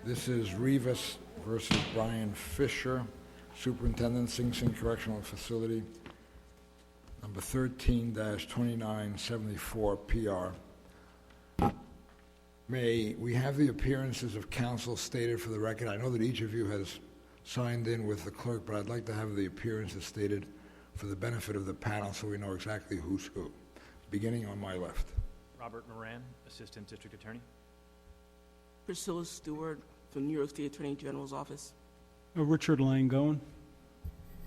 This is Rivas versus Brian Fischer, Superintendent, Sing Sing Correctional Facility, number 13-2974 PR. May we have the appearances of counsel stated for the record? I know that each of you has signed in with the clerk, but I'd like to have the appearances stated for the benefit of the panel so we know exactly who's who. Beginning on my left. Robert Moran, Assistant District Attorney. Priscilla Stewart from New York State Attorney General's Office. Richard Langone.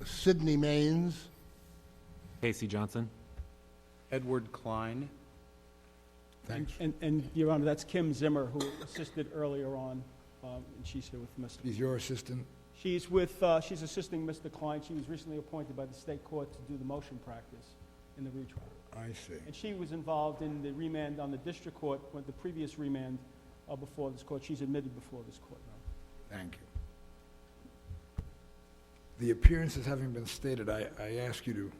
Sidney Maines. Casey Johnson. Edward Klein. Thanks. And Your Honor, that's Kim Zimmer, who assisted earlier on, and she's here with Mr. He's your assistant? She's assisting Mr. Klein. She was recently appointed by the state court to do the motion practice in the retrial. I see. And she was involved in the remand on the district court, the previous remand before this court. She's admitted before this court now. Thank you. The appearances having been stated, I ask you to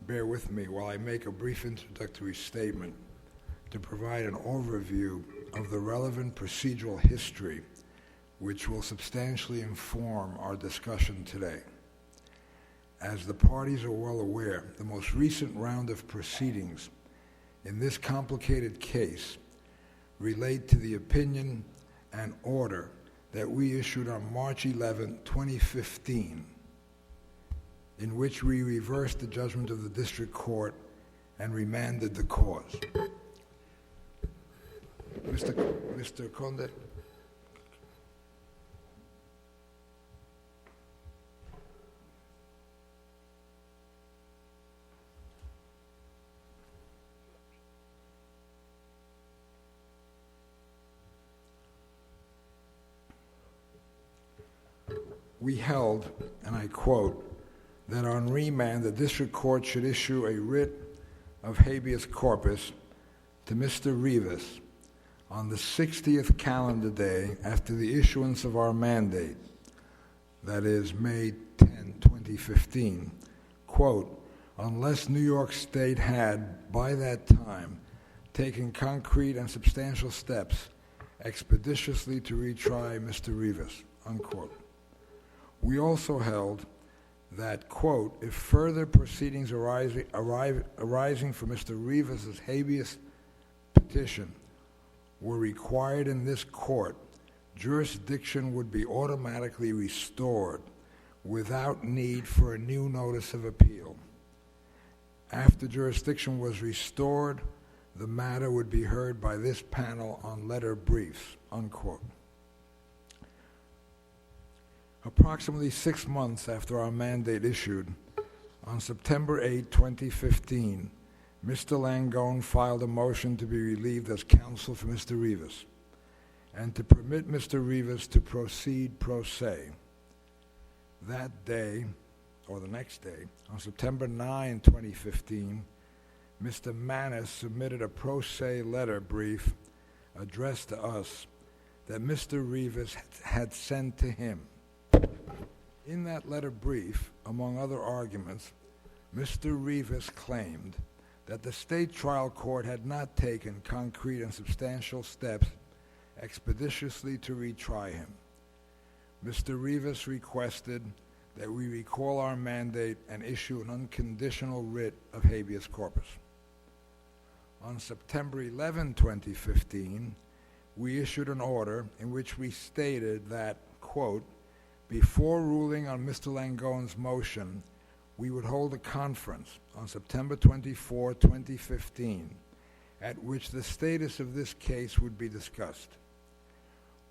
bear with me while I make a brief introductory statement to provide an overview of the relevant procedural history which will substantially inform our discussion today. As the parties are well aware, the most recent round of proceedings in this complicated case relate to the opinion and order that we issued on March 11, 2015, in which we reversed the judgment of the district court and remanded the cause. Mr. Conde? We held, and I quote, that on remand the district court should issue a writ of habeas corpus to Mr. Rivas on the 60th calendar day after the issuance of our mandate, that is May 10, 2015, quote, unless New York State had, by that time, taken concrete and substantial steps expeditiously to retry Mr. Rivas, unquote. We also held that, quote, if further proceedings arising from Mr. Rivas' habeas petition were required in this court, jurisdiction would be automatically restored without need for a new notice of appeal. After jurisdiction was restored, the matter would be heard by this panel on letter briefs, unquote. Approximately 6 months after our mandate issued, on September 8, 2015, Mr. Langone filed a motion to be relieved as counsel for Mr. Rivas and to permit Mr. Rivas to proceed pro se. That day, or the next day, on September 9, 2015, Mr. Manis submitted a pro se letter brief addressed to us that Mr. Rivas had sent to him. In that letter brief, among other arguments, Mr. Rivas claimed that the state trial court had not taken concrete and substantial steps expeditiously to retry him. Mr. Rivas requested that we recall our mandate and issue an unconditional writ of habeas corpus. On September 11, 2015, we issued an order in which we stated that, quote, before ruling on Mr. Langone's motion, we would hold a conference on September 24, 2015, at which the status of this case would be discussed.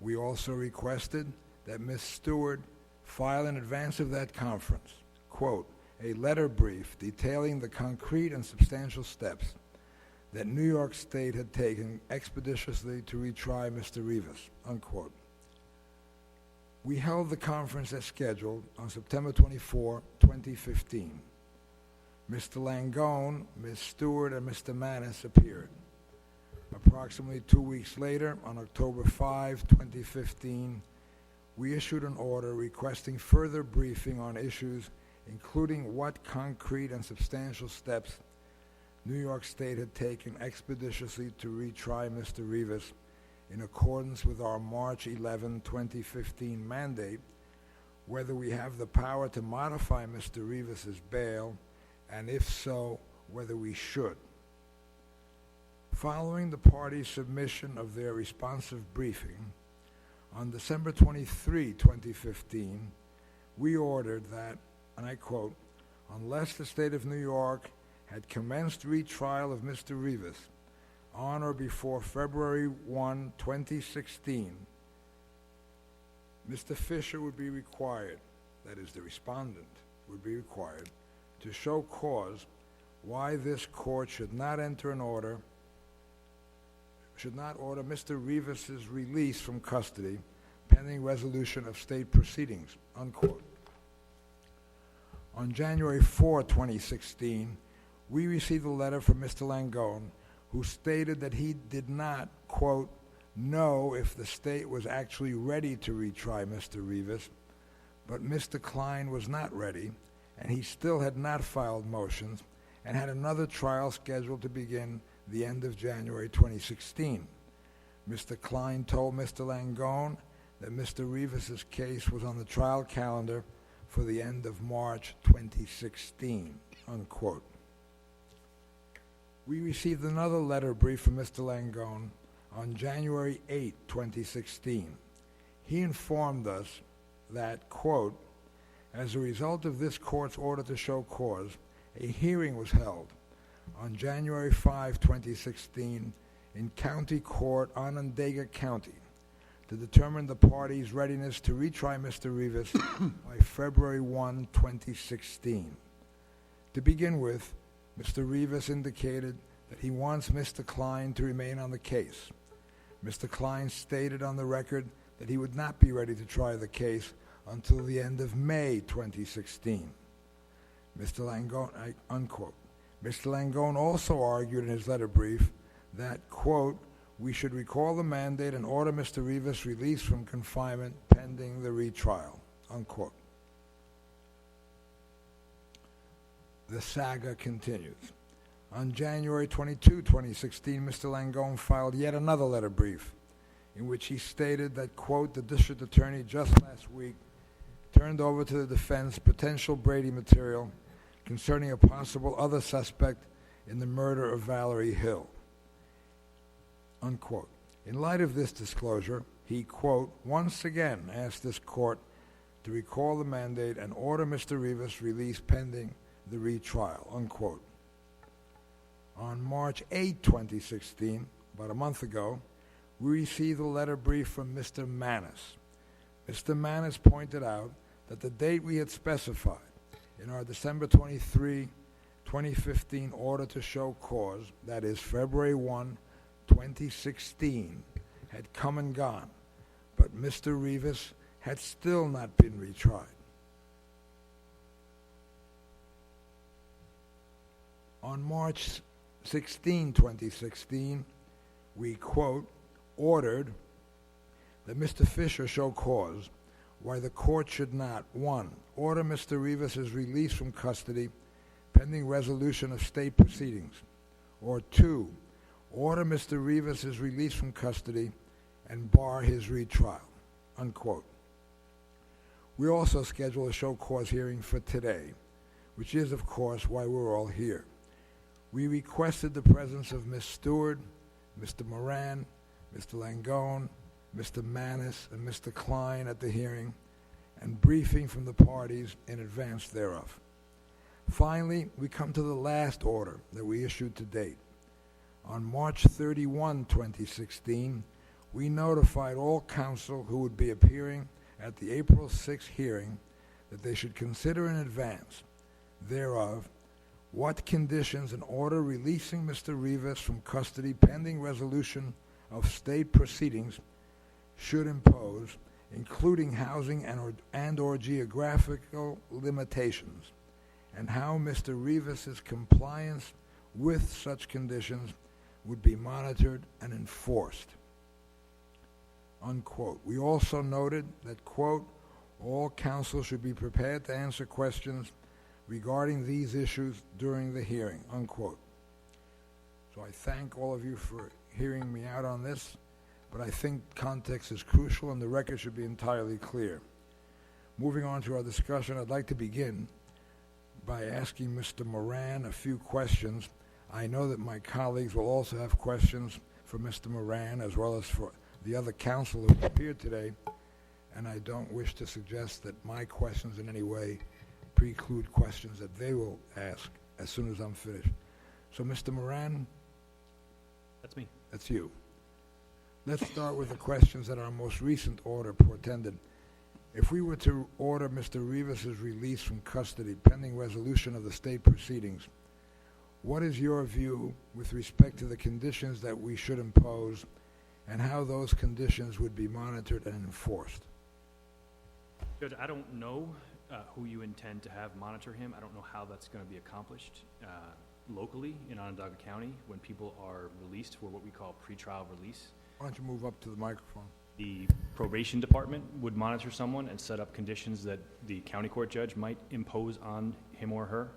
We also requested that Ms. Stewart file in advance of that conference, quote, a letter brief detailing the concrete and substantial steps that New York State had taken expeditiously to retry Mr. Rivas, unquote. We held the conference as scheduled on September 24, 2015. Mr. Langone, Ms. Stewart, and Mr. Manis appeared. Approximately 2 weeks later, on October 5, 2015, we issued an order requesting further briefing on issues including what concrete and substantial steps New York State had taken expeditiously to retry Mr. Rivas in accordance with our March 11, 2015 mandate, whether we have the power to modify Mr. Rivas's bail, and if so, whether we should. Following the parties' submission of their responsive briefing, on December 23, 2015, we ordered that, and I quote, unless the state of New York had commenced retrial of Mr. Rivas on or before February 1, 2016, Mr. Fischer would be required, that is, the respondent would be required, to show cause why this court should not order Mr. Rivas's release from custody pending resolution of state proceedings, unquote. On January 4, 2016, we received a letter from Mr. Langone who stated that he did not, quote, know if the state was actually ready to retry Mr. Rivas, but Mr. Klein was not ready, and he still had not filed motions and had another trial scheduled to begin the end of January 2016. Mr. Klein told Mr. Langone that Mr. Rivas's case was on the trial calendar for the end of March 2016, unquote. We received another letter brief from Mr. Langone on January 8, 2016. He informed us that, quote, as a result of this court's order to show cause, a hearing was held on January 5, 2016 in County Court, Onondaga County, to determine the parties' readiness to retry Mr. Rivas by February 1, 2016. To begin with, Mr. Rivas indicated that he wants Mr. Klein to remain on the case. Mr. Klein stated on the record that he would not be ready to try the case until the end of May 2016. Mr. Langone, unquote. Mr. Langone also argued in his letter brief that, quote, we should recall the mandate and order Mr. Rivas released from confinement pending the retrial, unquote. The saga continues. On January 22, 2016, Mr. Langone filed yet another letter brief in which he stated that, quote, the district attorney just last week turned over to the defense potential Brady material concerning a possible other suspect in the murder of Valerie Hill, unquote. In light of this disclosure, he, quote, once again asked this court to recall the mandate and order Mr. Rivas released pending the retrial, unquote. On March 8, 2016, about a month ago, we received a letter brief from Mr. Manis. Mr. Manis pointed out that the date we had specified in our December 23, 2015 order to show cause, that is February 1, 2016, had come and gone, but Mr. Rivas had still not been retried. On March 16, 2016, we, quote, ordered that Mr. Fischer show cause why the court should not, 1, order Mr. Rivas' release from custody pending resolution of state proceedings, or 2, order Mr. Rivas' release from custody and bar his retrial, unquote. We also scheduled a show cause hearing for today, which is, of course, why we're all here. We requested the presence of Ms. Stewart, Mr. Moran, Mr. Langone, Mr. Manis, and Mr. Klein at the hearing, and briefing from the parties in advance thereof. Finally, we come to the last order that we issued to date. On March 31, 2016, we notified all counsel who would be appearing at the April 6 hearing that they should consider in advance thereof what conditions an order releasing Mr. Rivas from custody pending resolution of state proceedings should impose, including housing and or geographical limitations, and how Mr. Rivas' compliance with such conditions would be monitored and enforced, unquote. We also noted that, quote, all counsel should be prepared to answer questions regarding these issues during the hearing, unquote. So I thank all of you for hearing me out on this. but I think context is crucial and the record should be entirely clear. Moving on to our discussion, I'd like to begin by asking Mr. Moran a few questions. I know that my colleagues will also have questions for Mr. Moran as well as for the other counsel who appeared today, and I don't wish to suggest that my questions in any way preclude questions that they will ask as soon as I'm finished. So, Mr. Moran, That's me. that's you. Let's start with the questions that our most recent order portended. If we were to order Mr. Rivas' release from custody pending resolution of the state proceedings, what is your view with respect to the conditions that we should impose and how those conditions would be monitored and enforced? Judge, I don't know who you intend to have monitor him. I don't know how that's going to be accomplished locally in Onondaga County when people are released for what we call pretrial release. Why don't you move up to the microphone? The probation department would monitor someone and set up conditions that the county court judge might impose on him or her.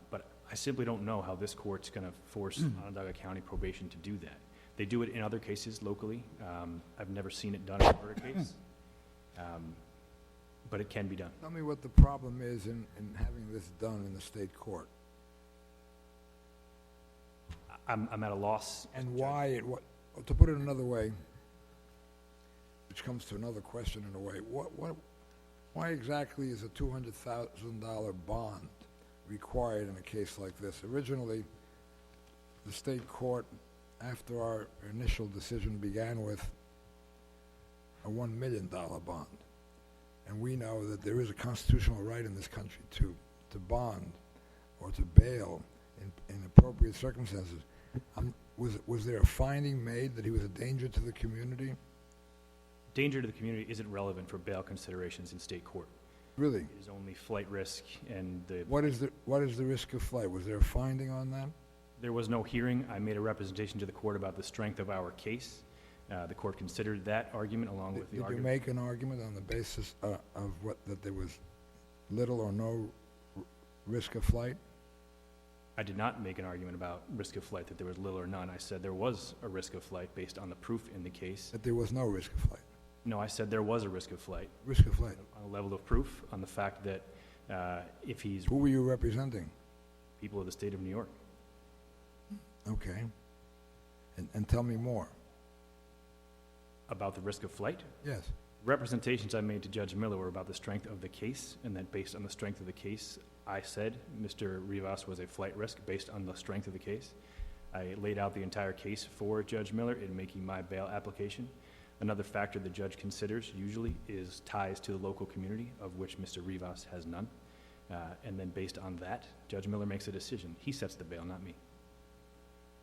But I simply don't know how this court's going to force Onondaga County probation to do that. They do it in other cases locally. I've never seen it done in a murder case, but it can be done. Tell me what the problem is in having this done in the state court, I'm at a loss. and Judge. why to put it another way, which comes to another question in a way, why exactly is a $200,000 bond required in a case like this? Originally, the state court, after our initial decision, began with a $1 million bond. And we know that there is a constitutional right in this country to bond or to bail in appropriate circumstances. Was there a finding made that he was a danger to the community? Danger to the community isn't relevant for bail considerations in state court. Really? It is only flight risk and the... What is the risk of flight? Was there a finding on that? There was no hearing. I made a representation to the court about the strength of our case. The court considered that argument along with the Did you argument. make an argument on the basis of that there was little or no risk of flight? I did not make an argument about risk of flight, that there was little or none. I said there was a risk of flight based on the proof in the case. That there was no risk of flight? No, I said there was a risk of flight. Risk of flight? On a level of proof, on the fact that if he's Who were you representing? people of the state of New York. Okay. And tell me more. About the risk of flight? Yes. Representations I made to Judge Miller were about the strength of the case, and that based on the strength of the case, I said Mr. Rivas was a flight risk based on the strength of the case. I laid out the entire case for Judge Miller in making my bail application. Another factor the judge considers usually is ties to the local community, of which Mr. Rivas has none. And then based on that, Judge Miller makes a decision. He sets the bail, not me.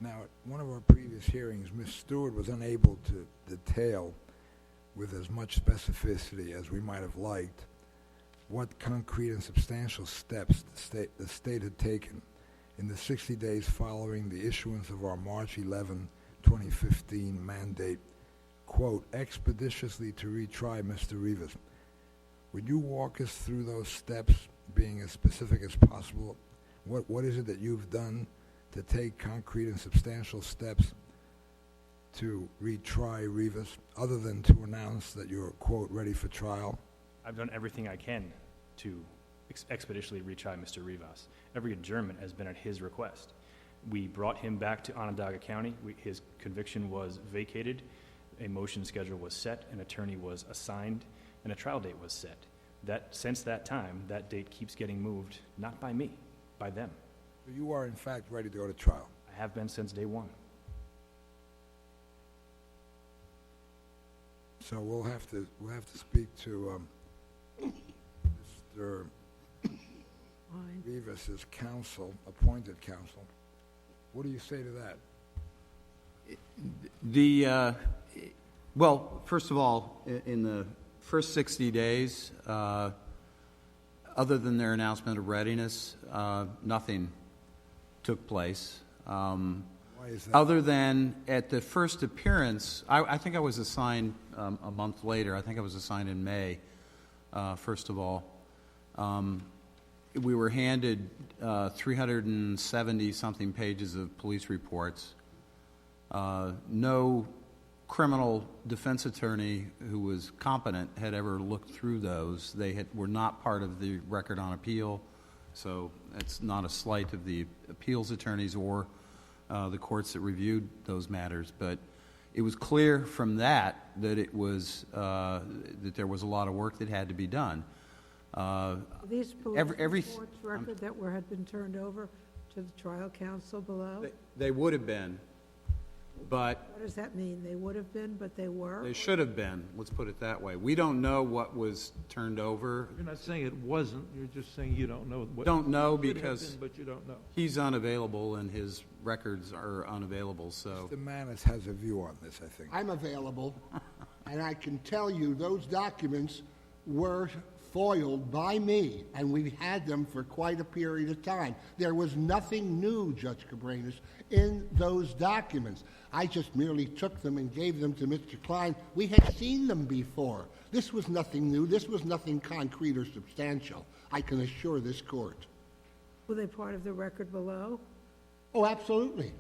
Now, at one of our previous hearings, Ms. Stewart was unable to detail with as much specificity as we might have liked what concrete and substantial steps the state had taken in the 60 days following the issuance of our March 11, 2015 mandate, quote, expeditiously to retry Mr. Rivas. Would you walk us through those steps, being as specific as possible? What is it that you've done to take concrete and substantial steps to retry Rivas, other than to announce that you're, quote, ready for trial? I've done everything I can to expeditiously retry Mr. Rivas. Every adjournment has been at his request. We brought him back to Onondaga County. His conviction was vacated. A motion schedule was set, an attorney was assigned, and a trial date was set. Since that time, that date keeps getting moved, not by me, by them. So you are, in fact, ready to go to trial? I have been since day one. So we'll have to speak to Mr. Rivas's counsel, appointed counsel. What do you say to that? Well, first of all, in the first 60 days, other than their announcement of readiness, nothing took place. Why is that? Other than at the first appearance, I think I was assigned a month later. I think I was assigned in May, first of all. We were handed 370-something pages of police reports. No criminal defense attorney who was competent had ever looked through those. They were not part of the record on appeal, so it's not a slight of the appeals attorneys or the courts that reviewed those matters. But it was clear from that it was that there was a lot of work that had to be done. These police reports record that had been turned over to the trial counsel below? They would have been, but What does that mean? They would have been, but they were? they should have been. Let's put it that way. We don't know what was turned over. You're not saying it wasn't, you're just saying you don't know what. Don't know could have because been, but you don't know. he's unavailable and his records are unavailable, so. Mr. Manis has a view on this, I think. I'm available, and I can tell you those documents were foiled by me, and we had them for quite a period of time. There was nothing new, Judge Cabranes, in those documents. I just merely took them and gave them to Mr. Klein. We had seen them before. This was nothing new. This was nothing concrete or substantial, I can assure this court. Were they part of the record below? Oh, absolutely.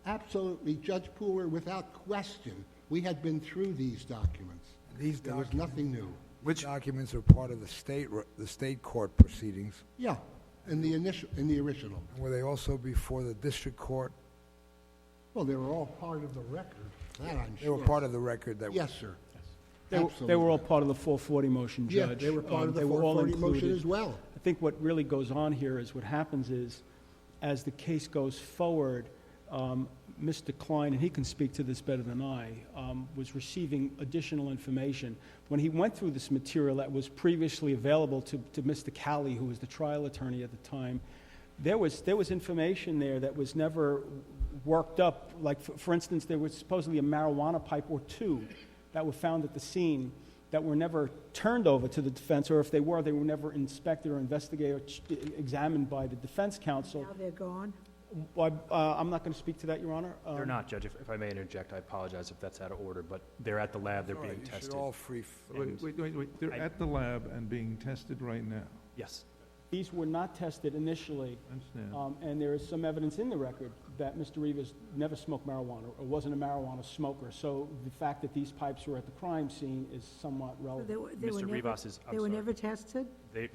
Absolutely, Judge Pooler, without question. We had been through these documents. These There was nothing new. Which documents are part of the state court proceedings? Yeah, in the original. Were they also before the district court? Well, they were all part of the record. That I'm They sure. were part of the record that. Yes, sir. They were all part of the 440 motion, Yeah, Judge. they were part of the They were all 440 motion included. as well. I think what really goes on here is what happens is, as the case goes forward, Mr. Klein, and he can speak to this better than I, was receiving additional information. When he went through this material that was previously available to Mr. Calley, who was the trial attorney at the time, there was information there that was never worked up. Like, for instance, there was supposedly a marijuana pipe or two that were found at the scene that were never turned over to the defense, or if they were never inspected or investigated or examined by the defense counsel. Now they're gone? Well, I'm not going to speak to that, Your Honor. They're not, Judge. If I may interject, I apologize if that's out of order, but they're at the lab, they're All right, being you should tested. all free. Wait, they're at the lab and being tested right now. Yes. These were not tested initially, I understand. and there is some evidence in the record that Mr. Rivas never smoked marijuana or wasn't a marijuana smoker. So the fact that these pipes were at the crime scene is somewhat So relevant. they were Mr. never, Rivas's, I'm they were sorry. never tested?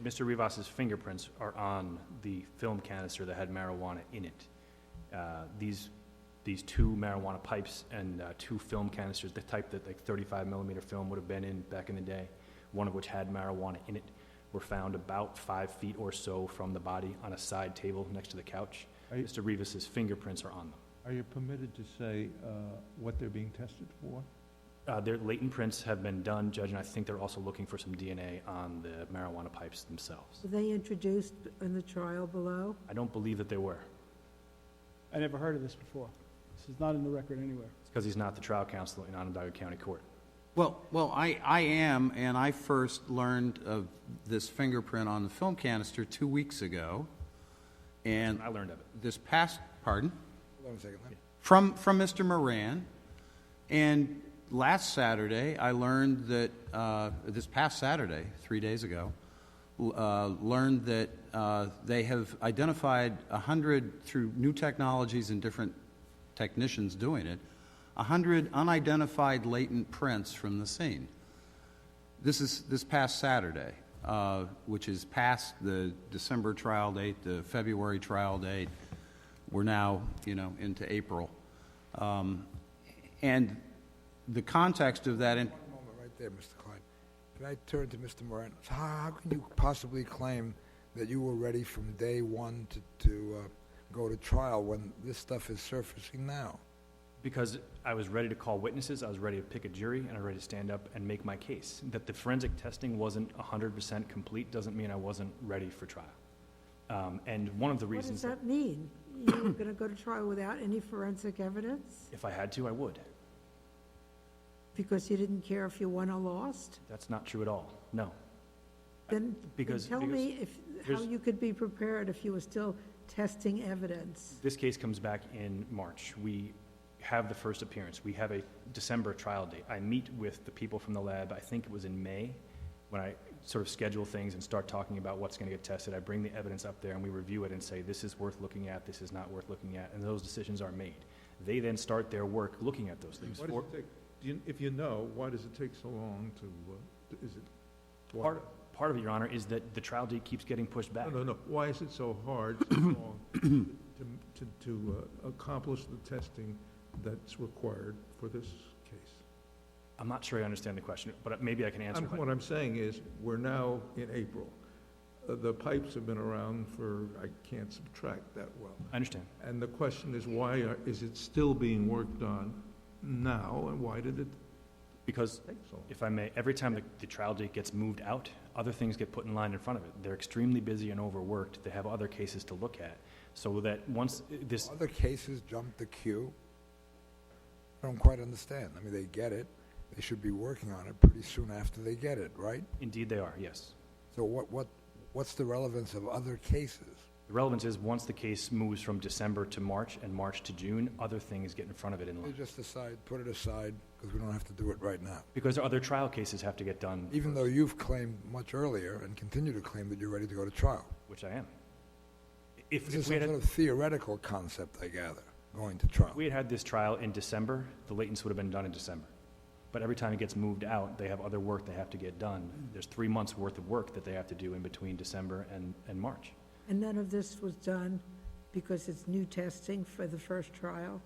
Mr. Rivas's fingerprints are on the film canister that had marijuana in it. These two marijuana pipes and two film canisters, the type that like 35 millimeter film would have been in back in the day, one of which had marijuana in it, were found about 5 feet or so from the body on a side table next to the couch. Mr. Rivas's fingerprints are on them. Are you permitted to say what they're being tested for? Their latent prints have been done, Judge, and I think they're also looking for some DNA on the marijuana pipes themselves. Were they introduced in the trial below? I don't believe that they were. I never heard of this before. This is not in the record anywhere. It's because he's not the trial counsel in Onondaga County Court. Well, I am, and I first learned of this fingerprint on the film canister 2 weeks ago. And I learned of it. this past, pardon? Hold on a second. From Mr. Moran. And last Saturday, I learned that, this past Saturday, 3 days ago, learned that they have identified 100, through new technologies and different technicians doing it, 100 unidentified latent prints from the scene. This is this past Saturday, which is past the December trial date, the February trial date. We're now, into April. And the context of that... One moment right there, Mr. Klein. Can I turn to Mr. Moran? How can you possibly claim that you were ready from day one to go to trial when this stuff is surfacing now? Because I was ready to call witnesses, I was ready to pick a jury, and I was ready to stand up and make my case. That the forensic testing wasn't 100% complete doesn't mean I wasn't ready for trial. And one of the What does reasons... that mean? You were going to go to trial without any forensic evidence? If I had to, I would. Because you didn't care if you won or lost? That's not true at all, no. Then Because tell me how here's- you could be prepared if you were still testing evidence. This case comes back in March. We have the first appearance. We have a December trial date. I meet with the people from the lab, I think it was in May, when I sort of schedule things and start talking about what's going to get tested. I bring the evidence up there and we review it and say, this is worth looking at, this is not worth looking at, and those decisions are made. They then start their work looking at those things. if you know, why does it take so long to, is it? why- Part of it, Your Honor, is that the trial date keeps getting pushed back. No. Why is it so hard, so long, to accomplish the testing that's required for this case? I'm not sure I understand the question, but maybe I can answer it. What I'm saying is, we're now in April. The pipes have been around for, I can't subtract that well. I understand. And the question is, why is it still being worked on now, and why did it Because, take so long? if I may, every time the trial date gets moved out, other things get put in line in front of it. They're extremely busy and overworked. They have other cases to look at. So that once this... Other cases jump the queue? I don't quite understand. I mean, they get it. They should be working on it pretty soon after they get it, right? Indeed they are, yes. So what's the relevance of other cases? The relevance is once the case moves from December to March and March to June, other things get in front of it in They line. just decide, put it aside, because we don't have to do it right now. Because other trial cases have to get done. Even though you've claimed much earlier and continue to claim that you're ready to go to trial. Which I am. This If is we some had sort of theoretical concept, I gather, going to trial. we had this trial in December, the latents would have been done in December. But every time it gets moved out, they have other work they have to get done. There's 3 months' worth of work that they have to do in between December and March. And none of this was done because it's new testing for the first trial?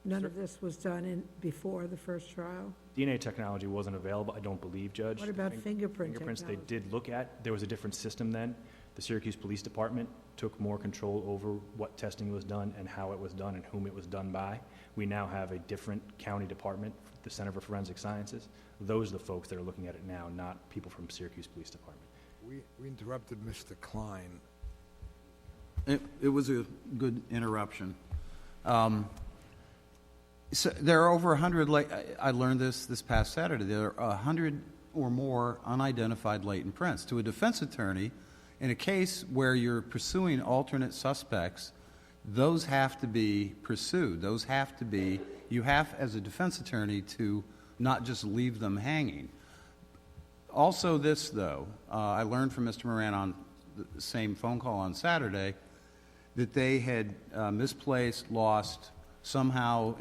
None of this was done before the first trial? DNA technology wasn't available, I don't believe, Judge. What about fingerprint Fingerprints they technology? did look at. There was a different system then. The Syracuse Police Department took more control over what testing was done and how it was done and whom it was done by. We now have a different county department, the Center for Forensic Sciences. Those are the folks that are looking at it now, not people from Syracuse Police Department. We interrupted Mr. Klein. It was a good interruption. So there are over 100, I learned this past Saturday, there are 100 or more unidentified latent prints. To a defense attorney, in a case where you're pursuing alternate suspects, those have to be pursued. Those have to be, you have as a defense attorney to not just leave them hanging. Also this, though, I learned from Mr. Moran on the same phone call on Saturday that they had misplaced, lost, somehow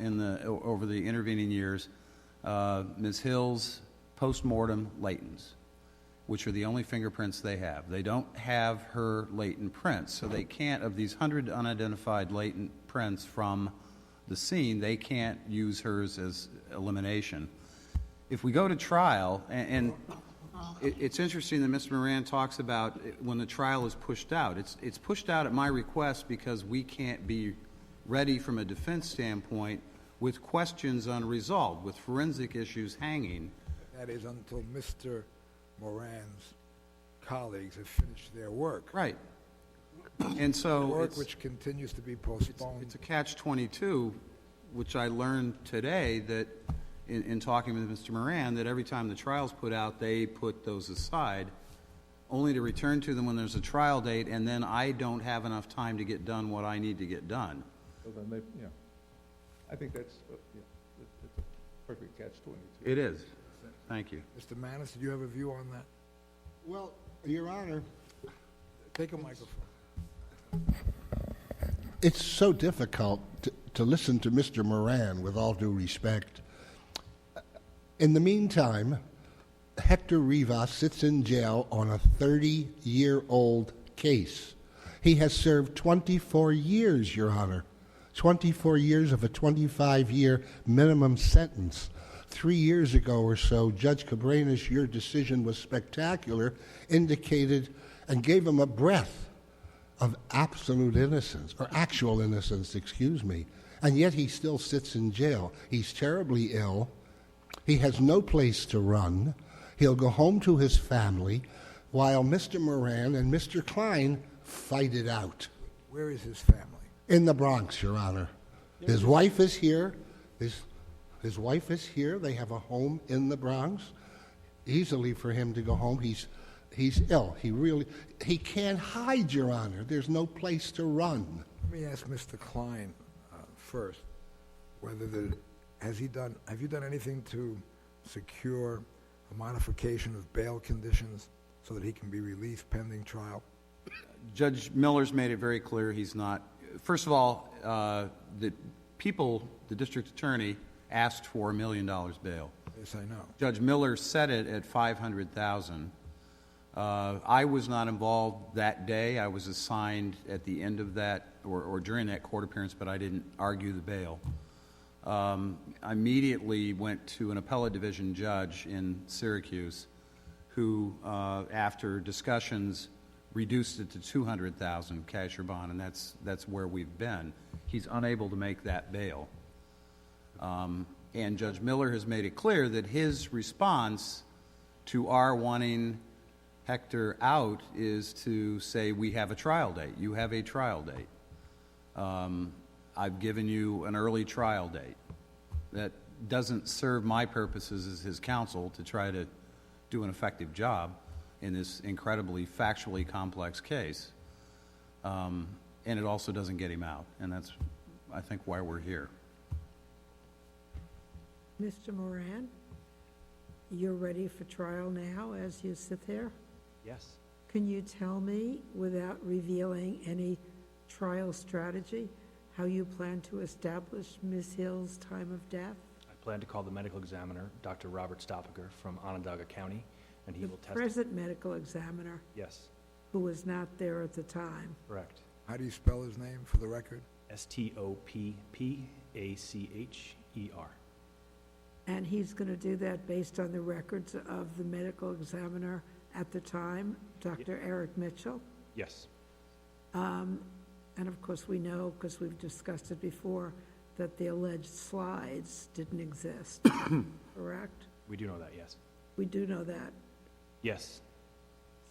over the intervening years, Ms. Hill's postmortem latents, which are the only fingerprints they have. They don't have her latent prints, so they can't, of these 100 unidentified latent prints from the scene, they can't use hers as elimination. If we go to trial, and it's interesting that Mr. Moran talks about when the trial is pushed out. It's pushed out at my request because we can't be ready from a defense standpoint with questions unresolved, with forensic issues hanging. That is until Mr. Moran's colleagues have finished their work. Right. And so Work which continues to be postponed. it's a catch-22, which I learned today that in talking with Mr. Moran, that every time the trial's put out, they put those aside, only to return to them when there's a trial date, and then I don't have enough time to get done what I need to get done. So then they, yeah. I think that's, it's a perfect catch-22. It is. Thank you. Mr. Manis, did you have a view on that? Well, Your Honor, Take a microphone. it's so difficult to listen to Mr. Moran, with all due respect. In the meantime, Hector Rivas sits in jail on a 30-year-old case. He has served 24 years, Your Honor, 24 years of a 25-year minimum sentence. 3 years ago or so, Judge Cabranes, your decision was spectacular, indicated and gave him a breath of absolute innocence, or actual innocence, excuse me, and yet he still sits in jail. He's terribly ill. He has no place to run. He'll go home to his family while Mr. Moran and Mr. Klein fight it out. Where is his family? In the Bronx, Your Honor. His wife is here. His wife is here. They have a home in the Bronx. Easily for him to go home. He's ill. He can't hide, Your Honor. There's no place to run. Let me ask Mr. Klein first, whether have you done anything to secure a modification of bail conditions so that he can be released pending trial? Judge Miller's made it very clear he's not. First of all, the district attorney asked for $1 million bail. Yes, I know. Judge Miller set it at $500,000. I was not involved that day. I was assigned at the end of that or during that court appearance, but I didn't argue the bail. I immediately went to an appellate division judge in Syracuse who, after discussions, reduced it to $200,000 cash or bond, and that's where we've been. He's unable to make that bail. And Judge Miller has made it clear that his response to our wanting Hector out is to say, we have a trial date. You have a trial date. I've given you an early trial date. That doesn't serve my purposes as his counsel to try to do an effective job in this incredibly factually complex case. And it also doesn't get him out. And that's, I think, why we're here. Mr. Moran, you're ready for trial now as you sit there? Yes. Can you tell me, without revealing any trial strategy, how you plan to establish Ms. Hill's time of death? I plan to call the medical examiner, Dr. Robert Stoppaker from Onondaga County, and he will The test. present medical examiner, Yes, who was not there at the time. correct. How do you spell his name for the record? Stoppacher. And he's going to do that based on the records of the medical examiner at the time, Dr. Eric Mitchell. Yes, And of course, we know, because we've discussed it before, that the alleged slides didn't exist, correct? we do know that, yes. We do know that. Yes,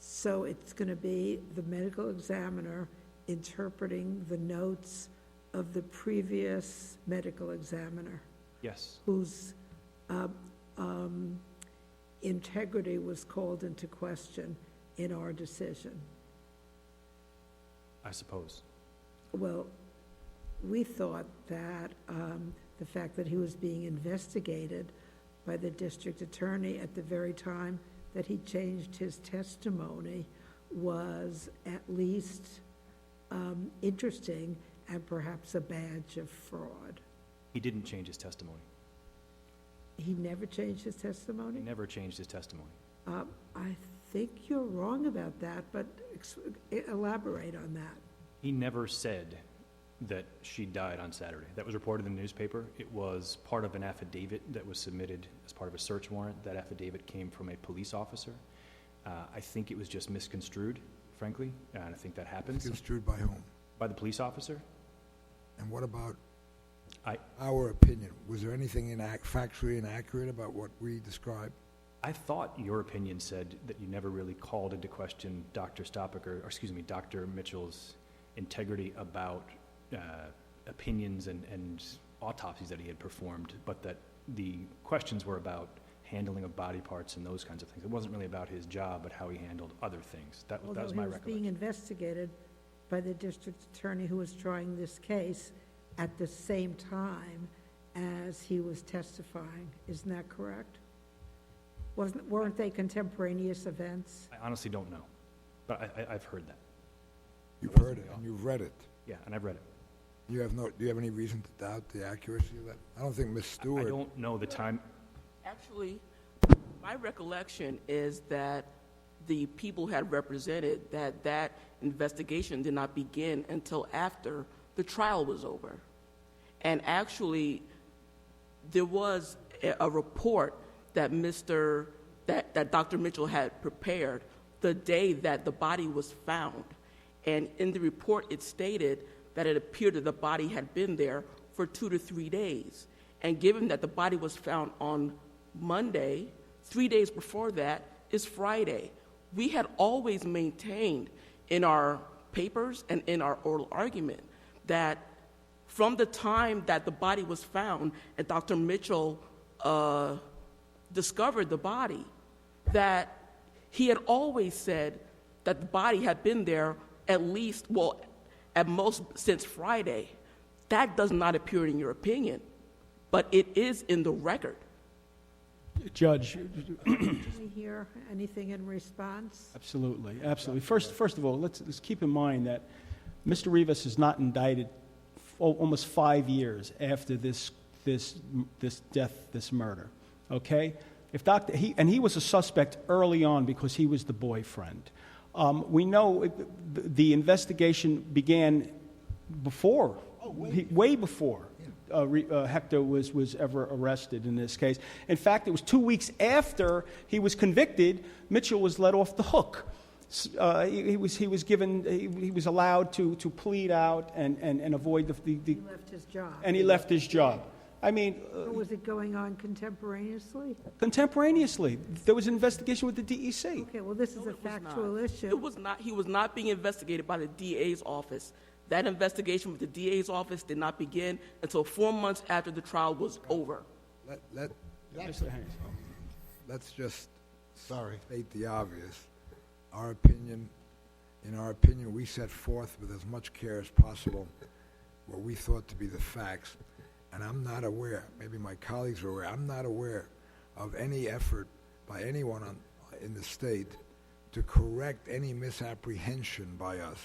So it's going to be the medical examiner interpreting the notes of the previous medical examiner, yes, whose integrity was called into question in our decision. I suppose. Well, we thought that the fact that he was being investigated by the district attorney at the very time that he changed his testimony was at least interesting and perhaps a badge of fraud. He didn't change his testimony. He never changed his He testimony? never changed his testimony. I think you're wrong about that, but elaborate on that. He never said that she died on Saturday. That was reported in the newspaper. It was part of an affidavit that was submitted as part of a search warrant. That affidavit came from a police officer. I think it was just misconstrued, frankly, and I think that happens. Construed by whom? By the police officer. And what about I- our opinion? Was there anything factually inaccurate about what we described? I thought your opinion said that you never really called into question Dr. Dr. Mitchell's integrity about opinions and autopsies that he had performed, but that the questions were about handling of body parts and those kinds of things. It wasn't really about his job, but how he handled other things. That was my Although he was recollection. being investigated by the district attorney who was trying this case at the same time as he was testifying. Isn't that correct? Weren't they contemporaneous events? I honestly don't know, but I've heard that. You've heard it and you've read it. Yeah, and I've read it. Do you have any reason to doubt the accuracy of that? I don't think Ms. I Stewart. don't know the time. Actually, my recollection is that the people had represented that investigation did not begin until after the trial was over. And actually, there was a report that that Dr. Mitchell had prepared the day that the body was found. And in the report, it stated that it appeared that the body had been there for 2 to 3 days. And given that the body was found on Monday, 3 days before that is Friday. We had always maintained in our papers and in our oral argument that from the time that the body was found and Dr. Mitchell discovered the body, that he had always said that the body had been there at least, well, at most since Friday. That does not appear in your opinion, but it is in the record. Judge, Can we hear anything in response? absolutely, absolutely. First of all, let's keep in mind that Mr. Rivas is not indicted almost 5 years after this this murder, okay? He was a suspect early on because he was the boyfriend. We know the investigation began before, way before Hector was ever arrested in this case. In fact, it was 2 weeks after he was convicted, Mitchell was let off the hook. He was allowed to plead out and avoid the He left his job. and he left his job. I mean, Was it going on contemporaneously? contemporaneously, there was an investigation with the DEC. Okay, well, this is a factual issue. It was not. He was not being investigated by the DA's office. That investigation with the DA's office did not begin until 4 months after the trial was over. Mr. Haynes. Let's just Sorry. state the obvious. In our opinion, we set forth with as much care as possible what we thought to be the facts. And I'm not aware, maybe my colleagues are aware, I'm not aware of any effort by anyone in the state to correct any misapprehension by us.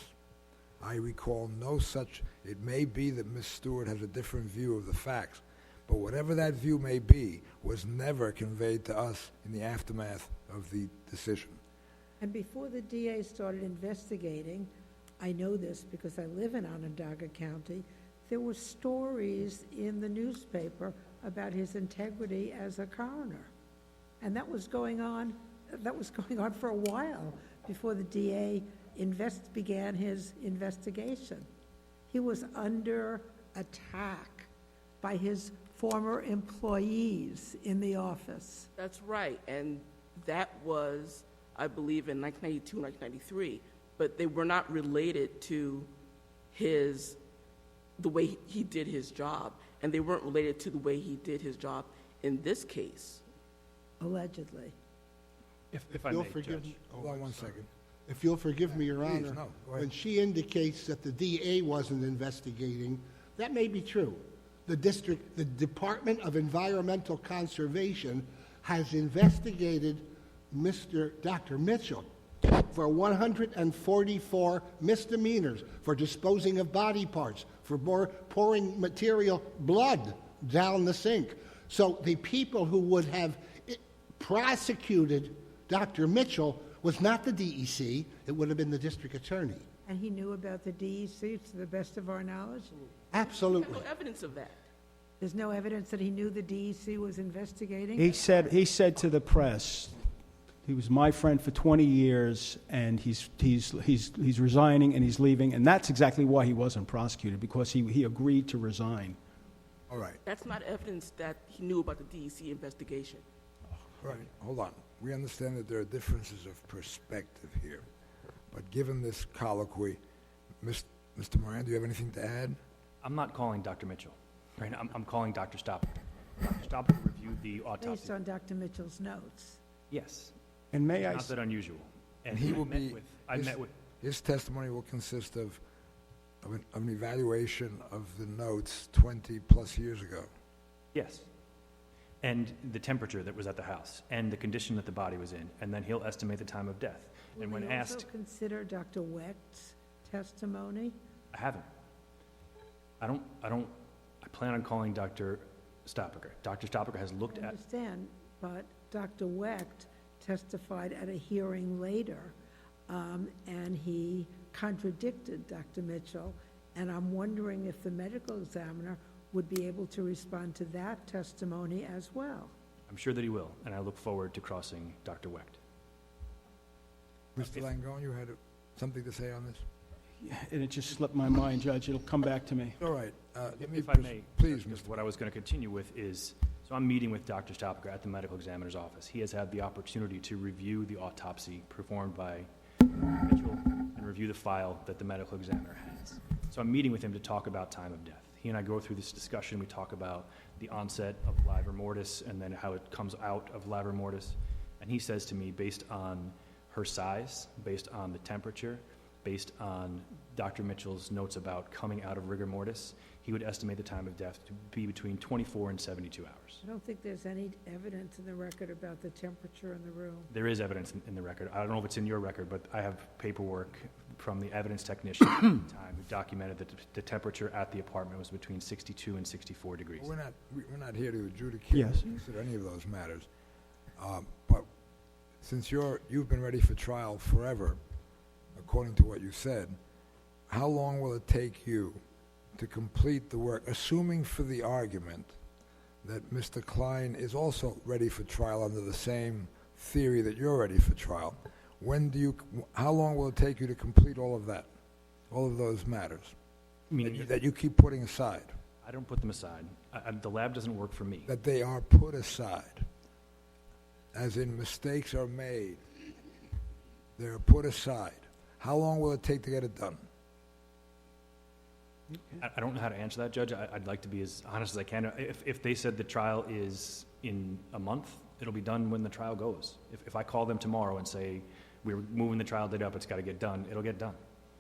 I recall no such. It may be that Ms. Stewart has a different view of the facts, but whatever that view may be was never conveyed to us in the aftermath of the decision. And before the DA started investigating, I know this because I live in Onondaga County, there were stories in the newspaper about his integrity as a coroner. And that was going on for a while before the DA began his investigation. He was under attack by his former employees in the office. That's right, and that was, I believe, in 1992, 1993, but they were not related to the way he did his job, and they weren't related to the way he did his job in this case. Allegedly. If I You'll may, forgive Judge. me. Hold on one second. If you'll forgive me, Your Please, Honor, no, go ahead. when she indicates that the DA wasn't investigating, that may be true. The Department of Environmental Conservation has investigated Dr. Mitchell for 144 misdemeanors, for disposing of body parts, for pouring blood down the sink. So the people who would have prosecuted Dr. Mitchell was not the DEC, it would have been the district attorney. And he knew about the DEC to the best of our knowledge? Absolutely. There's no evidence of that. There's no evidence that he knew the DEC was investigating? He said to the press, he was my friend for 20 years, and he's resigning and he's leaving, and that's exactly why he wasn't prosecuted, because he agreed to resign. All right. That's not evidence that he knew about the DEC investigation. All right, hold on. We understand that there are differences of perspective here, but given this colloquy, Mr. Moran, do you have anything to add? I'm not calling Dr. Mitchell. Right? I'm calling Dr. Stopper. Dr. Stopper reviewed the autopsy. Based on Dr. Mitchell's notes. Yes. And may I... Not that unusual. And He will I met with... His testimony will consist of an evaluation of the notes 20-plus years ago. Yes. And the temperature that was at the house, and the condition that the body was in, and then he'll estimate the time of death. And when Will he asked... also consider Dr. Wecht's testimony? I haven't. I plan on calling Dr. Stopper. Dr. Stopper has looked I at... understand, but Dr. Wecht testified at a hearing later, and he contradicted Dr. Mitchell, and I'm wondering if the medical examiner would be able to respond to that testimony as well. I'm sure that he will, and I look forward to crossing Dr. Wecht. Mr. Langone, you had something to say on this? And it just slipped my mind, Judge. It'll come back to me. All right. If I may, please, because Mr. what I was going to continue with is, so I'm meeting with Dr. Stopper at the medical examiner's office. He has had the opportunity to review the autopsy performed by Mitchell and review the file that the medical examiner has. So I'm meeting with him to talk about time of death. He and I go through this discussion. We talk about the onset of livor mortis and then how it comes out of livor mortis. And he says to me, based on her size, based on the temperature, based on Dr. Mitchell's notes about coming out of rigor mortis, he would estimate the time of death to be between 24 and 72 hours. I don't think there's any evidence in the record about the temperature in the room. There is evidence in the record. I don't know if it's in your record, but I have paperwork from the evidence technician at the time who documented that the temperature at the apartment was between 62 and 64 degrees. We're not here to adjudicate or Yes. consider any of those matters. But since you've been ready for trial forever, according to what you said, how long will it take you to complete the work, assuming for the argument that Mr. Klein is also ready for trial under the same theory that you're ready for trial? How long will it take you to complete all of that, all of those matters that you keep putting aside? I don't put them aside. The lab doesn't work for me. That they are put aside, as in mistakes are made. They're put aside. How long will it take to get it done? I don't know how to answer that, Judge. I'd like to be as honest as I can. If they said the trial is in a month, it'll be done when the trial goes. If I call them tomorrow and say, we're moving the trial date up, it's got to get done, it'll get done.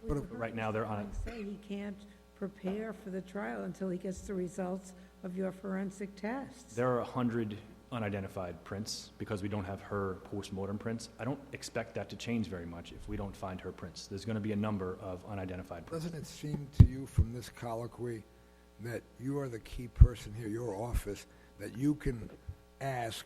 But right now, they're on it. Say he can't prepare for the trial until he gets the results of your forensic tests. There are 100 unidentified prints because we don't have her post-mortem prints. I don't expect that to change very much if we don't find her prints. There's going to be a number of unidentified prints. Doesn't it seem to you from this colloquy that you are the key person here, your office, that you can ask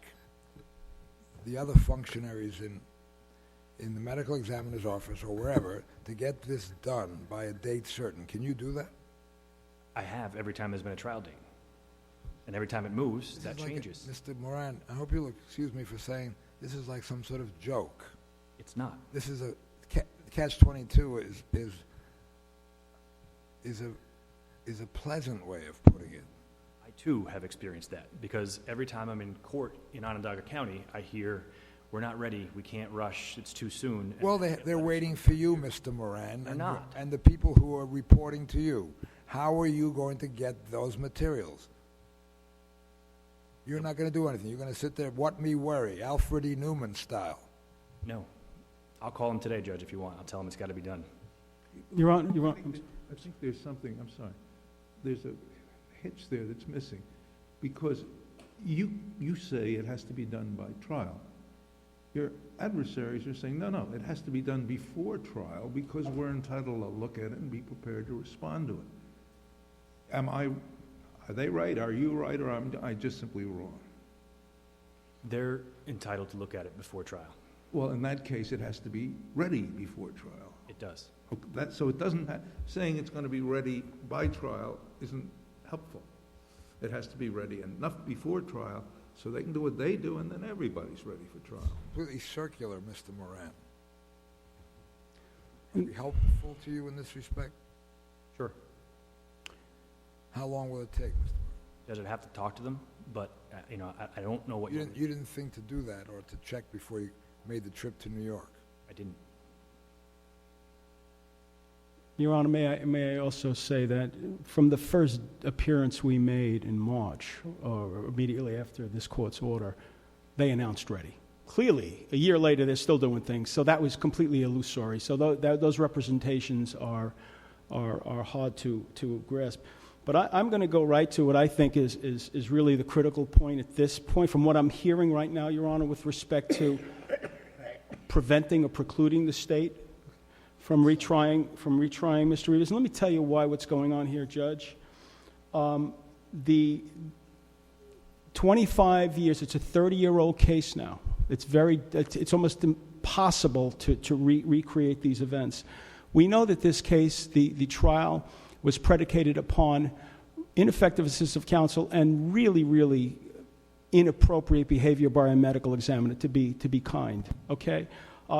the other functionaries in the medical examiner's office or wherever to get this done by a date certain? Can you do that? I have every time there's been a trial date. And every time it moves, that changes. Mr. Moran, I hope you'll excuse me for saying this is like some sort of joke. It's not. This is a catch-22 is a pleasant way of putting it. I too have experienced that because every time I'm in court in Onondaga County, I hear, we're not ready, we can't rush, it's too soon. Well, they're waiting for you, Mr. Moran. They're not. And the people who are reporting to you. How are you going to get those materials? You're not going to do anything. You're going to sit there, what me worry, Alfred E. Newman style. No. I'll call him today, Judge, if you want. I'll tell him it's got to be done. You're on. I think there's something, I'm sorry, there's a hitch there that's missing, because you say it has to be done by trial. Your adversaries are saying, no, it has to be done before trial because we're entitled to look at it and be prepared to respond to it. Are they right? Are you right? Or am I just simply wrong? They're entitled to look at it before trial. Well, in that case, it has to be ready before trial. It does. So it doesn't saying it's going to be ready by trial isn't helpful. It has to be ready enough before trial so they can do what they do, and then everybody's ready for trial. Completely circular, Mr. Moran. Would it be helpful to you in this respect? Sure. How long will it take, Mr. Moran? Judge, I'd have to talk to them, but, I don't know what You didn't think to do that or to check before you made the trip to New York? I didn't. Your Honor, may I also say that from the first appearance we made in March, or immediately after this court's order, they announced ready. Clearly, a year later, they're still doing things, so that was completely illusory. So those representations are hard to grasp. But I'm going to go right to what I think is really the critical point at this point, from what I'm hearing right now, Your Honor, with respect to preventing or precluding the state from retrying Mr. Rivas. And let me tell you what's going on here, Judge. The 25 years, it's a 30-year-old case now. It's almost impossible to recreate these events. We know that this case, the trial, was predicated upon ineffective assistance of counsel and really, really inappropriate behavior by a medical examiner, to be kind, okay?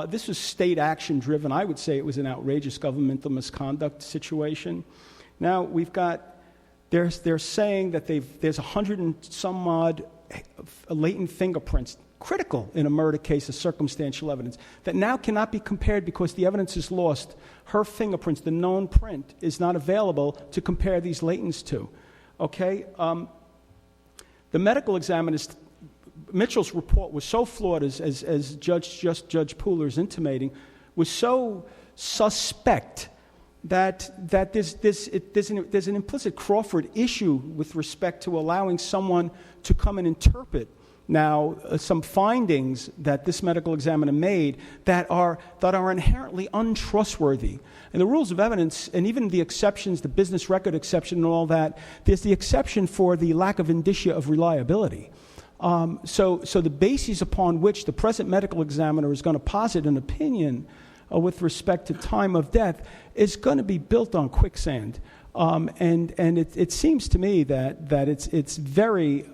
This was state action driven. I would say it was an outrageous governmental misconduct situation. Now they're saying that there's 100 and some odd latent fingerprints, critical in a murder case of circumstantial evidence, that now cannot be compared because the evidence is lost. Her fingerprints, the known print, is not available to compare these latents to, okay? The medical examiner's Mitchell's report was so flawed, as Judge Pooler's intimating, was so suspect that there's an implicit Crawford issue with respect to allowing someone to come and interpret now some findings that this medical examiner made that are inherently untrustworthy. And the rules of evidence, and even the exceptions, the business record exception and all that, there's the exception for the lack of indicia of reliability. So the basis upon which the present medical examiner is going to posit an opinion with respect to time of death is going to be built on quicksand. And it seems to me that it's very,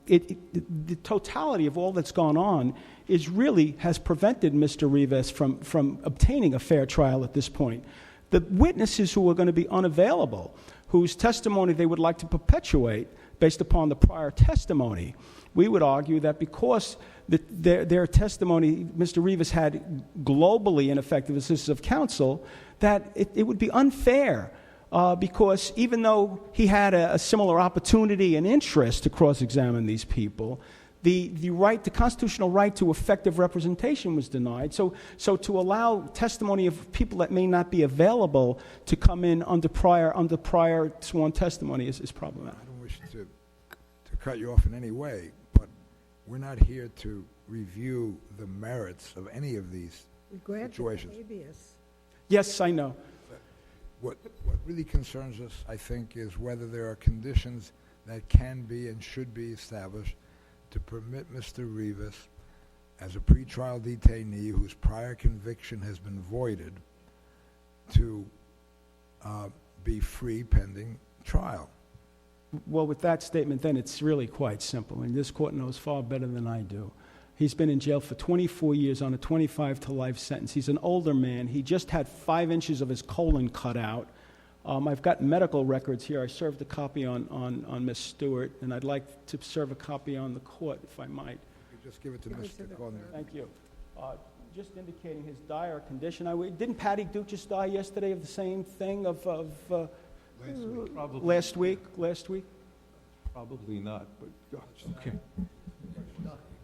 the totality of all that's gone on has prevented Mr. Rivas from obtaining a fair trial at this point. The witnesses who are going to be unavailable, whose testimony they would like to perpetuate based upon the prior testimony, we would argue that because their testimony, Mr. Rivas had globally ineffective assistance of counsel, that it would be unfair because even though he had a similar opportunity and interest to cross-examine these people, the constitutional right to effective representation was denied. So to allow testimony of people that may not be available to come in under prior sworn testimony is problematic. I don't wish to cut you off in any way, but we're not here to review the merits of any of these situations. Habeas. Yes, I know. What really concerns us, I think, is whether there are conditions that can be and should be established to permit Mr. Rivas, as a pretrial detainee whose prior conviction has been voided, to be free pending trial. Well, with that statement, then it's really quite simple, and this court knows far better than I do. He's been in jail for 24 years on a 25 to life sentence. He's an older man. He just had 5 inches of his colon cut out. I've got medical records here. I served a copy on Ms. Stewart, and I'd like to serve a copy on the court, if I might. You just give it to Mr. Conner. Thank you. Just indicating his dire condition. Didn't Patty Duke just die yesterday of the same thing last week? Probably not, but, okay.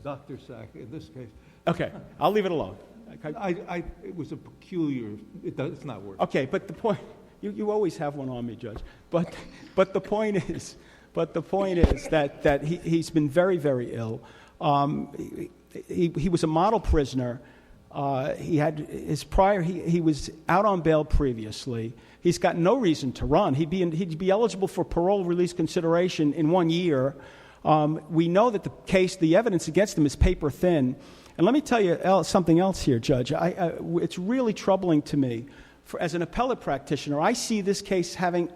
Dr. Sack, in this case. Okay, I'll leave it alone. It was a peculiar, it's not working. Okay, but the point, you always have one on me, Judge. But the point is that he's been very, very ill. He was a model prisoner. He had his prior. He was out on bail previously. He's got no reason to run. He'd be eligible for parole release consideration in 1 year. We know that the evidence against him is paper thin. And let me tell you something else here, Judge. It's really troubling to me. As an appellate practitioner, I see this case having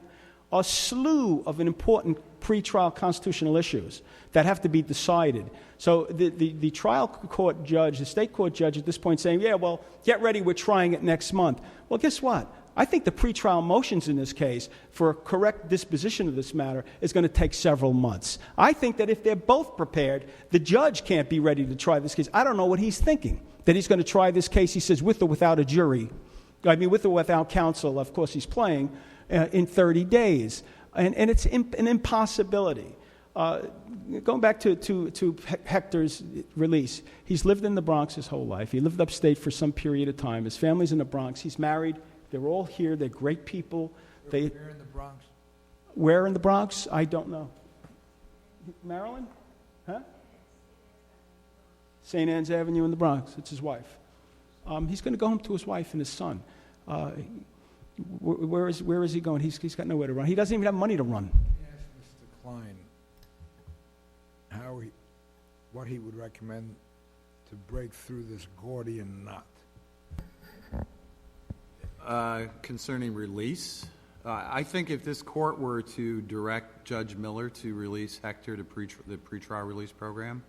a slew of important pretrial constitutional issues that have to be decided. So the trial court judge, the state court judge at this point saying, yeah, well, get ready, we're trying it next month. Well, guess what? I think the pretrial motions in this case for a correct disposition of this matter is going to take several months. I think that if they're both prepared, the judge can't be ready to try this case. I don't know what he's thinking, that he's going to try this case, he says, with or without a jury. I mean, with or without counsel, of course he's playing, in 30 days. And it's an impossibility. Going back to Hector's release, he's lived in the Bronx his whole life. He lived upstate for some period of time. His family's in the Bronx. He's married. They're all here. They're great people. Where in the Bronx? Where in the Bronx? I don't know. Maryland? Huh? St. Anne's Avenue in the Bronx. It's his wife. He's going to go home to his wife and his son. Where is he going? He's got nowhere to run. He doesn't even have money to run. Let me ask Mr. Klein what he would recommend to break through this Gordian knot. Concerning release, I think if this court were to direct Judge Miller to release Hector to the pretrial release program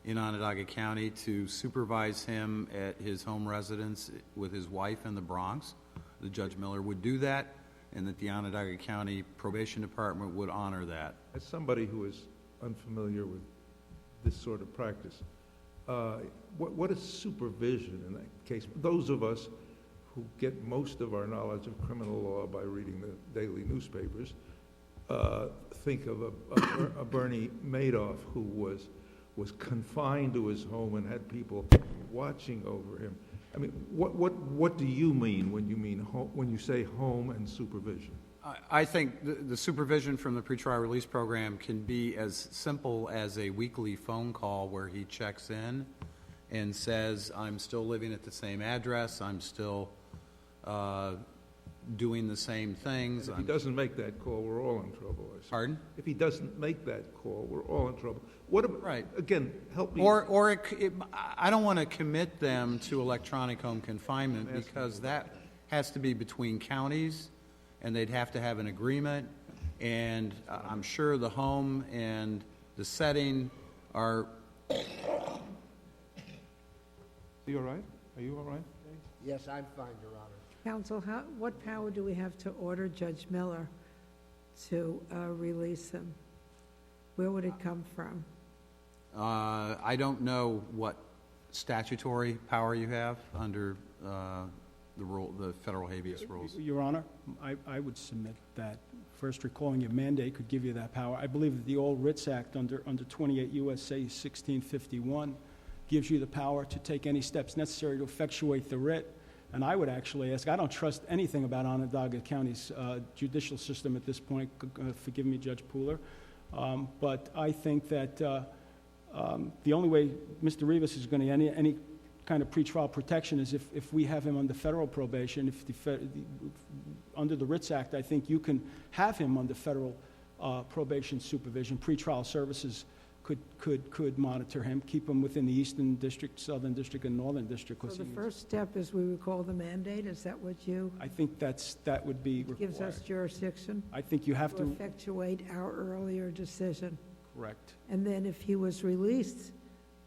in Onondaga County, to supervise him at his home residence with his wife in the Bronx, the Judge Miller would do that, and that the Onondaga County Probation Department would honor that. As somebody who is unfamiliar with this sort of practice, what is supervision in that case? Those of us who get most of our knowledge of criminal law by reading the daily newspapers think of a Bernie Madoff who was confined to his home and had people watching over him. I mean, what do you mean when you say home and supervision? I think the supervision from the pretrial release program can be as simple as a weekly phone call where he checks in and says, I'm still living at the same address, I'm still doing the same things. If he doesn't make that call, we're all in trouble. I see. Pardon? If he doesn't make that call, we're all in trouble. What about, Right. Again, help me. I don't want to commit them to electronic home confinement because that has to be between counties, and they'd have to have an agreement, and I'm sure the home and the setting are... Are you all right? Are you all right? Yes, I'm fine, Your Honor. Counsel, what power do we have to order Judge Miller to release him? Where would it come from? I don't know what statutory power you have under the federal habeas rules. Your Honor, I would submit that first recalling your mandate could give you that power. I believe that the old Writs Act under 28 U.S.A. 1651 gives you the power to take any steps necessary to effectuate the writ. And I would actually ask, I don't trust anything about Onondaga County's judicial system at this point. Forgive me, Judge Pooler. But I think that the only way Mr. Rivas is going to get any kind of pretrial protection is if we have him under federal probation. Under the Writs Act, I think you can have him under federal probation supervision. Pretrial services could monitor him, keep him within the Eastern District, Southern District, and Northern District. So the first step is we recall the mandate. Is that what you... I think that would be required. Gives us jurisdiction I think you have to to... effectuate our earlier decision. Correct. And then if he was released,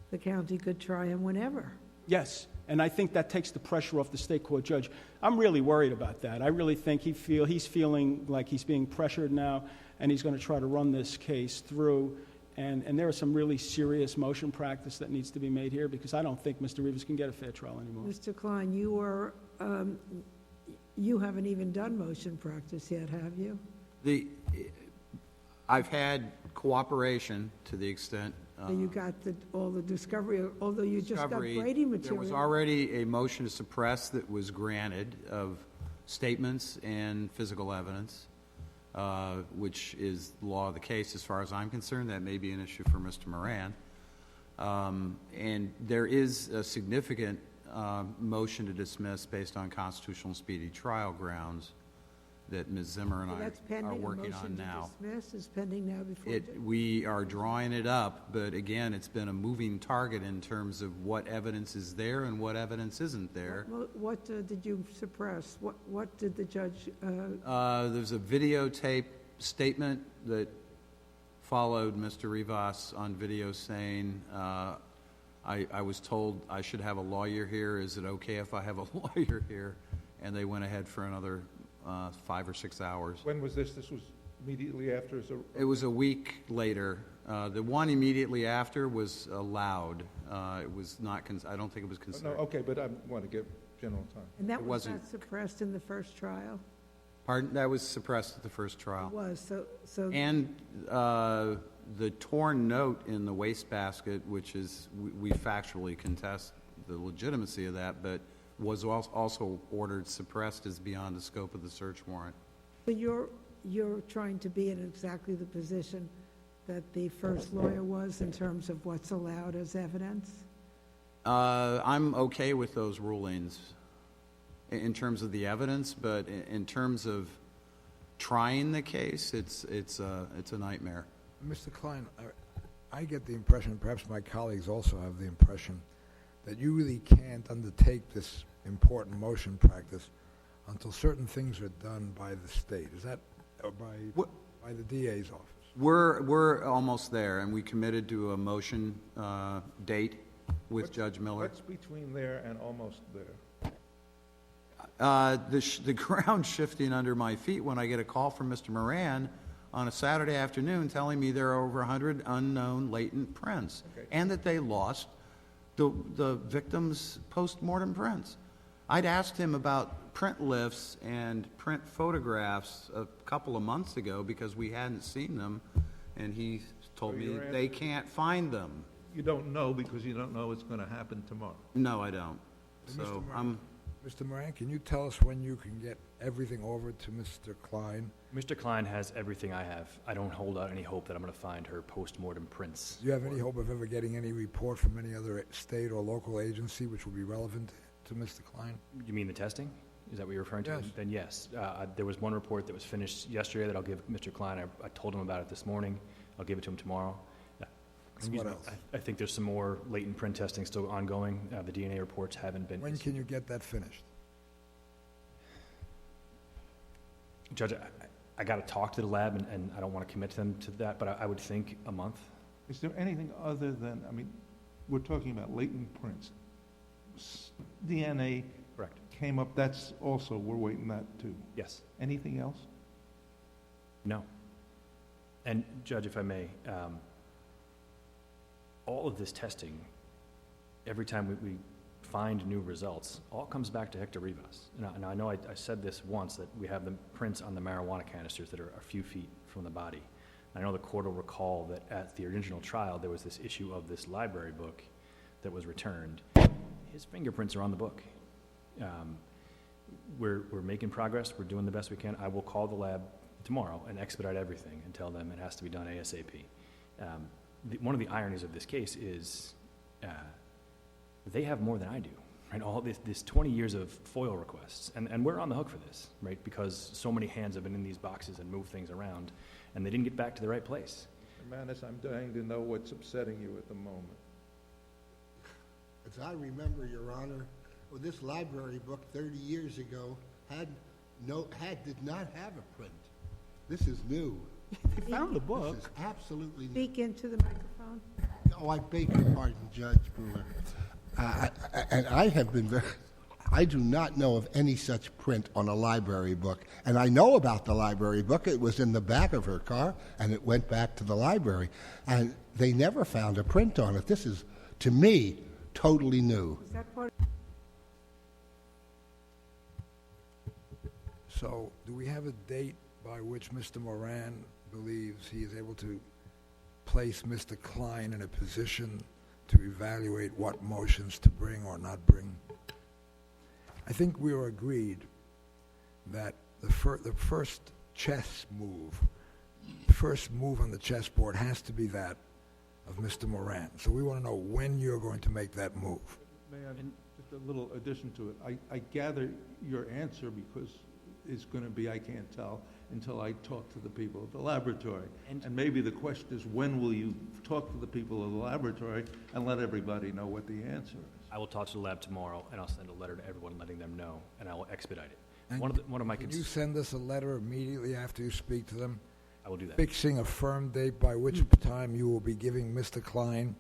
the county could try him whenever. Yes, and I think that takes the pressure off the state court judge. I'm really worried about that. I really think he's feeling like he's being pressured now, and he's going to try to run this case through. And there is some really serious motion practice that needs to be made here because I don't think Mr. Rivas can get a fair trial anymore. Mr. Klein, you haven't even done motion practice yet, have you? I've had cooperation to the extent... So you got all the discovery, although you just got Brady material. There was already a motion to suppress that was granted of statements and physical evidence, which is the law of the case as far as I'm concerned. That may be an issue for Mr. Moran. And there is a significant motion to dismiss based on constitutional and speedy trial grounds that Ms. Zimmer and I are working on now. That's pending. A motion to dismiss is pending now before... We are drawing it up, but again, it's been a moving target in terms of what evidence is there and what evidence isn't there. What did you suppress? What did the judge... There's a videotape statement that followed Mr. Rivas on video saying, I was told I should have a lawyer here. Is it okay if I have a lawyer here? And they went ahead for another 5 or 6 hours. When was this? This was immediately after? It was a week later. The one immediately after was allowed. It was not, I don't think it was considered. No, okay, but I want to give general time. And that was wasn't. not suppressed in the first trial? Pardon? That was suppressed at the first trial. It was, so... And the torn note in the wastebasket, which is, we factually contest the legitimacy of that, but was also ordered suppressed as beyond the scope of the search warrant. But you're trying to be in exactly the position that the first lawyer was in terms of what's allowed as evidence? I'm okay with those rulings in terms of the evidence, but in terms of trying the case, it's a nightmare. Mr. Klein, I get the impression, perhaps my colleagues also have the impression, that you really can't undertake this important motion practice until certain things are done by the state. Is that by the DA's office? We're almost there, and we committed to a motion date with Judge Miller. What's between there and almost there? The ground shifting under my feet when I get a call from Mr. Moran on a Saturday afternoon telling me there are over 100 unknown latent prints, and that they lost the victim's post-mortem prints. I'd asked him about print lifts and print photographs a couple of months ago because we hadn't seen them, and he told me they can't find them. You don't know because you don't know what's going to happen tomorrow. No, I don't. So Mr. Moran, can you tell us when you can get everything over to Mr. Klein? Mr. Klein has everything I have. I don't hold out any hope that I'm going to find her post-mortem prints. Do you have any hope of ever getting any report from any other state or local agency which will be relevant to Mr. Klein? You mean the testing? Is that what you're referring to? Yes. Then yes. There was one report that was finished yesterday that I'll give Mr. Klein. I told him about it this morning. I'll give it to him tomorrow. And what else? I think there's some more latent print testing still ongoing. The DNA reports haven't been... When can you get that finished? Judge, I got to talk to the lab, and I don't want to commit them to that, but I would think a month. Is there anything other than, I mean, we're talking about latent prints. DNA Correct. came up, that's also, we're waiting that too. Yes. Anything else? No. And Judge, if I may, all of this testing, every time we find new results, all comes back to Hector Rivas. Now I know I said this once, that we have the prints on the marijuana canisters that are a few feet from the body. I know the court will recall that at the original trial, there was this issue of this library book that was returned. His fingerprints are on the book. We're making progress. We're doing the best we can. I will call the lab tomorrow and expedite everything and tell them it has to be done ASAP. One of the ironies of this case is they have more than I do, right? All this 20 years of FOIL requests, and we're on the hook for this, right? Because so many hands have been in these boxes and moved things around, and they didn't get back to the right place. Manis, I'm dying to know what's upsetting you at the moment. As I remember, Your Honor, well, this library book 30 years ago did not have a print. This is new. They found the book. This is absolutely new. Speak into the microphone. Oh, I beg your pardon, Judge Brewer. And I have been I do not know of any such print on a library book. And I know about the library book. It was in the back of her car, and it went back to the library. And they never found a print on it. This is, to me, totally new. Is that part So, do we have a date by which Mr. Moran believes he is able to place Mr. Klein in a position to evaluate what motions to bring or not bring? I think we were agreed that the first chess move, the first move on the chessboard has to be that of Mr. Moran. So we want to know when you're going to make that move. May I, just a little addition to it. I gather your answer because it's going to be, I can't tell until I talk to the people at the laboratory. And maybe the question is, when will you talk to the people of the laboratory and let everybody know what the answer is? I will talk to the lab tomorrow, and I'll send a letter to everyone letting them know, and I will expedite it. And One of my can you send us a letter immediately after you speak to them, I will do that. fixing a firm date by which time you will be giving Mr. Klein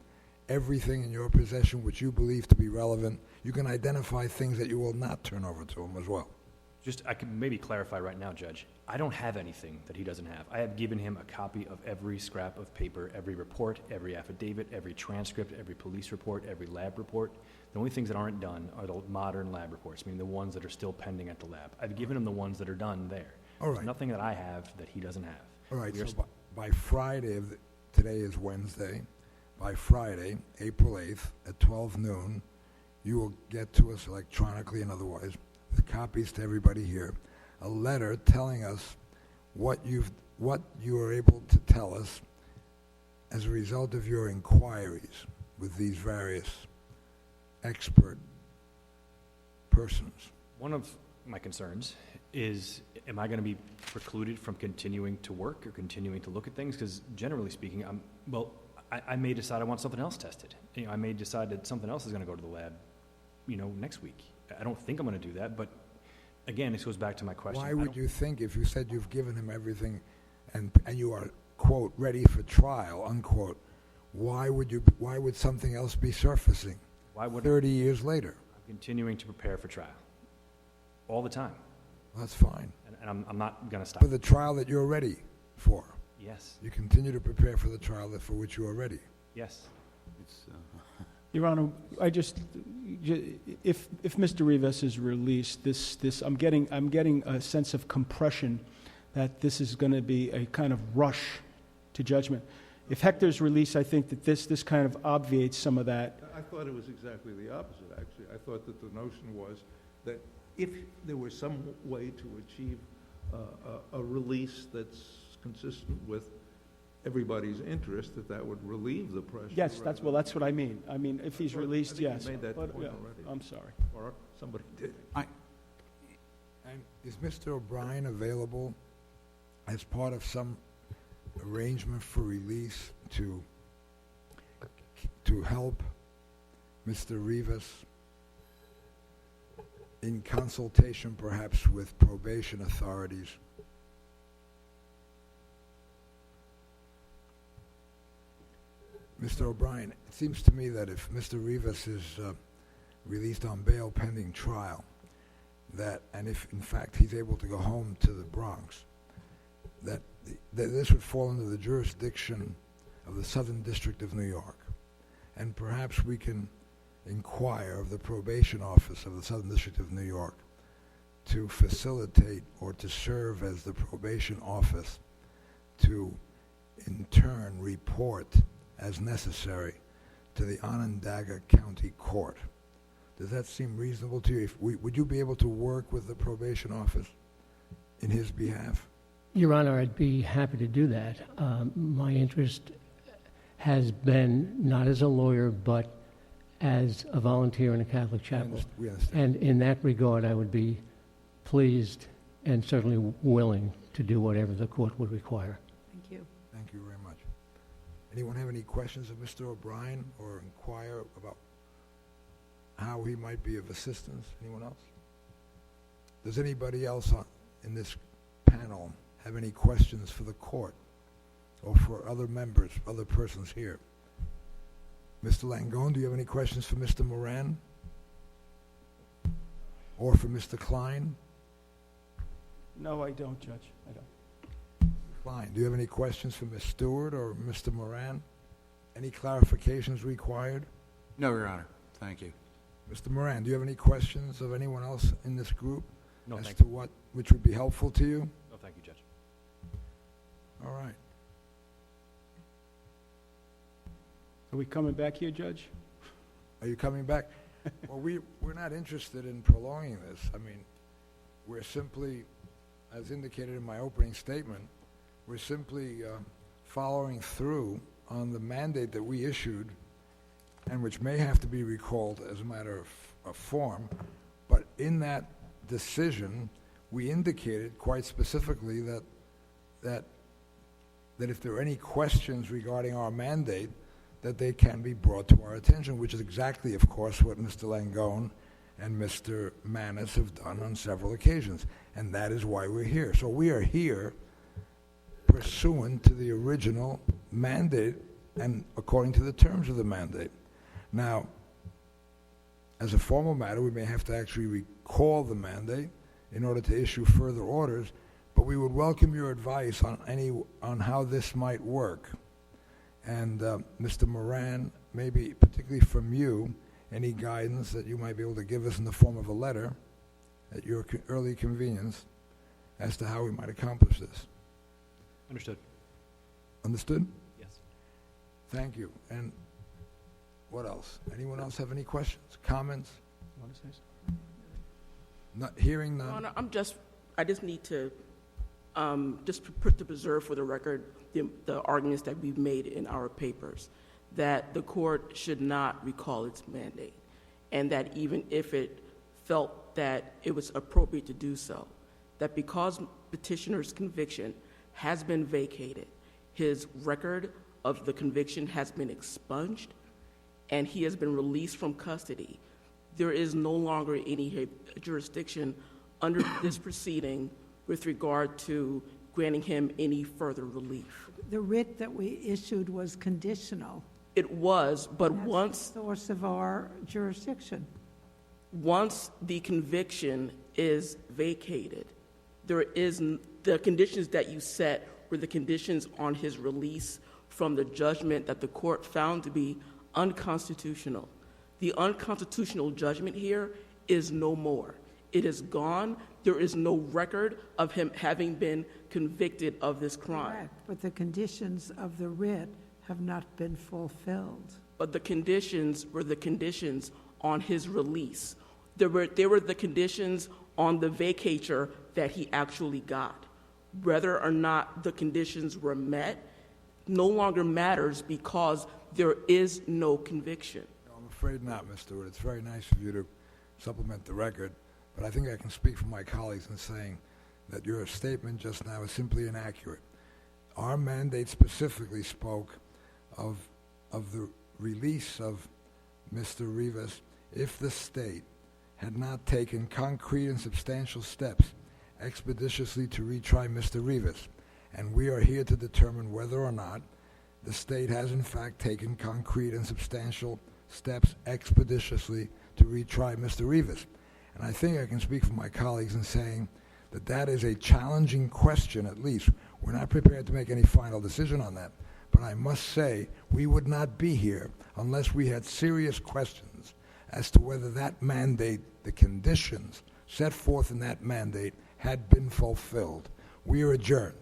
everything in your possession which you believe to be relevant? You can identify things that you will not turn over to him as well. I can maybe clarify right now, Judge. I don't have anything that he doesn't have. I have given him a copy of every scrap of paper, every report, every affidavit, every transcript, every police report, every lab report. The only things that aren't done are the modern lab reports, meaning the ones that are still pending at the lab. I've given him the ones that are done there. All right. There's nothing that I have that he doesn't have. All right, We are so by Friday, today is Wednesday, by Friday, April 8th, at 12 noon, you will get to us electronically and otherwise, the copies to everybody here, a letter telling us what you are able to tell us as a result of your inquiries with these various expert persons. One of my concerns is, am I going to be precluded from continuing to work or continuing to look at things? Because generally speaking, I may decide I want something else tested. I may decide that something else is going to go to the lab, next week. I don't think I'm going to do that, but again, this goes back to my question. Why would you think, if you said you've given him everything and you are, quote, ready for trial, unquote, why would something else be surfacing 30 years later? I'm continuing to prepare for trial all the time. That's fine. And I'm not going to stop. For the trial that you're ready for. Yes. You continue to prepare for the trial for which you are ready. Yes. Your Honor, if Mr. Rivas is released, I'm getting a sense of compression that this is going to be a kind of rush to judgment. If Hector's released, I think that this kind of obviates some of that. I thought it was exactly the opposite, actually. I thought that the notion was that if there was some way to achieve a release that's consistent with everybody's interest, that would relieve the pressure. Yes, that's what I mean. I mean, if he's released, I think you yes. made that But, point yeah, already. I'm sorry. Or somebody did. And is Mr. O'Brien available as part of some arrangement for release to help Mr. Rivas in consultation perhaps with probation authorities? Mr. O'Brien, it seems to me that if Mr. Rivas is released on bail pending trial, and if in fact he's able to go home to the Bronx, that this would fall under the jurisdiction of the Southern District of New York. And perhaps we can inquire of the probation office of the Southern District of New York to facilitate or to serve as the probation office to in turn report as necessary to the Onondaga County Court. Does that seem reasonable to you? Would you be able to work with the probation office in his behalf? Your Honor, I'd be happy to do that. My interest has been not as a lawyer, but as a volunteer in a Catholic chapel. We understand. And in that regard, I would be pleased and certainly willing to do whatever the court would require. Thank you. Thank you very much. Anyone have any questions of Mr. O'Brien or inquire about how he might be of assistance? Anyone else? Does anybody else in this panel have any questions for the court or for other members, other persons here? Mr. Langone, do you have any questions for Mr. Moran? Or for Mr. Klein? No, I don't, Judge. I don't. Klein, do you have any questions for Ms. Stewart or Mr. Moran? Any clarifications required? No, Your Honor. Thank you. Mr. Moran, do you have any questions of anyone else in this group No, as thank to you. which would be helpful to you? No, thank you, Judge. All right. Are we coming back here, Judge? Are you coming back? Well, we're not interested in prolonging this. I mean, we're simply, as indicated in my opening statement, we're simply following through on the mandate that we issued, and which may have to be recalled as a matter of form. But in that decision, we indicated quite specifically that if there are any questions regarding our mandate, that they can be brought to our attention, which is exactly, of course, what Mr. Langone and Mr. Manis have done on several occasions. And that is why we're here. So we are here pursuant to the original mandate and according to the terms of the mandate. Now, as a formal matter, we may have to actually recall the mandate in order to issue further orders, but we would welcome your advice on how this might work. And Mr. Moran, maybe particularly from you, any guidance that you might be able to give us in the form of a letter at your early convenience as to how we might accomplish this. Understood. Understood? Yes. Thank you. And what else? Anyone else have any questions, comments? You want to say something? Not hearing Your none. Honor, I just need to to preserve for the record the arguments that we've made in our papers, that the court should not recall its mandate, and that even if it felt that it was appropriate to do so, that because petitioner's conviction has been vacated, his record of the conviction has been expunged, and he has been released from custody, there is no longer any jurisdiction under this proceeding with regard to granting him any further relief. The writ that we issued was conditional. It was, but That's once the source of our jurisdiction. once the conviction is vacated, the conditions that you set were the conditions on his release from the judgment that the court found to be unconstitutional. The unconstitutional judgment here is no more. It is gone. There is no record of him having been convicted of this crime. Correct, but the conditions of the writ have not been fulfilled. But the conditions were the conditions on his release. There were the conditions on the vacatur that he actually got. Whether or not the conditions were met no longer matters because there is no conviction. No, I'm afraid not, Mr. Wood. It's very nice of you to supplement the record, but I think I can speak for my colleagues in saying that your statement just now is simply inaccurate. Our mandate specifically spoke of the release of Mr. Rivas if the state had not taken concrete and substantial steps expeditiously to retry Mr. Rivas. And we are here to determine whether or not the state has in fact taken concrete and substantial steps expeditiously to retry Mr. Rivas. And I think I can speak for my colleagues in saying that that is a challenging question, at least. We're not prepared to make any final decision on that. But I must say, we would not be here unless we had serious questions as to whether that mandate, the conditions set forth in that mandate, had been fulfilled. We are adjourned.